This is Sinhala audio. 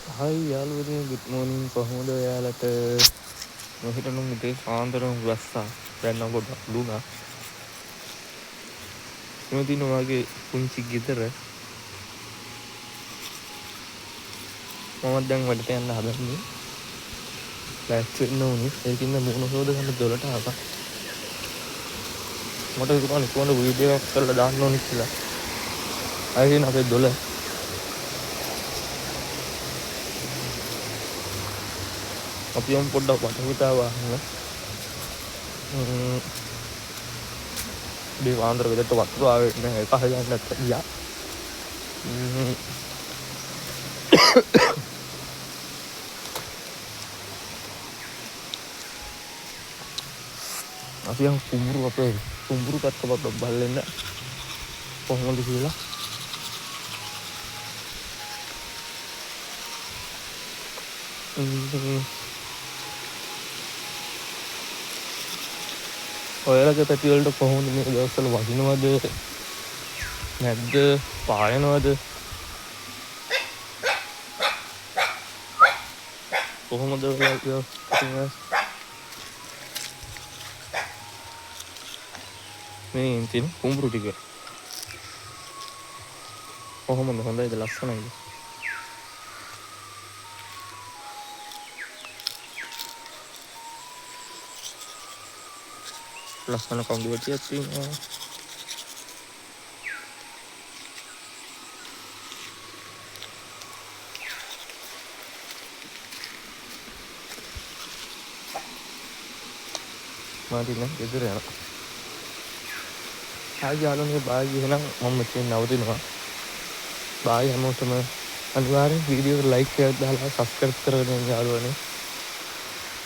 හයි යාළුවනේ good morning කොහොමද ඔයාලට මම හිතනවා උදේ සාන්දරම වැස්සා දැන් නම් පොඩ්ඩක් ලුණා මම දිනවා වගේ පුංචි ගෙදර මම දැන් වැඩට යන්න හදන්නේ ලෑස්ති වෙන්න ඕනේ ඒකින්ද මූණ හොද ගන්න දොලට ආවා මට හිතුණා කොහොමද වීඩියෝ එකක් කරලා දාන්න ඕනේ කියලා අයින් අපේ දොල අපි යමු පොඩ්ඩක් වටපිටාව අහන්න මේ වාන්දර වෙදට වතුර ආවේ නැහැ ඒක හදන්න නැත්නම් ගියා අපි යමු කුඹුරු අපේ කුඹුරු පැත්ත පොඩ්ඩක් බලන්න කොහොමද කියලා ඔයාලගේ පැති වලට කොහොමද මේ දවස්වල වදිනවද නැද්ද පායනවද කොහොමද ඔයාලගේ මේ තියෙන කුඹුරු ටික කොහොමද හොඳයිද ලස්සනයිද ලස්සන කඳුවටියක් තියෙනවා මාදින ගෙදර යනවා ආයි යාළුවනේ බායි එහෙනම් මම මෙතන නවතිනවා බායි හැමෝටම අනිවාර්යෙන් වීඩියෝ එක ලයික් එකක් දාලා සබ්ස්ක්‍රයිබ් කරගන්න යාළුවනේ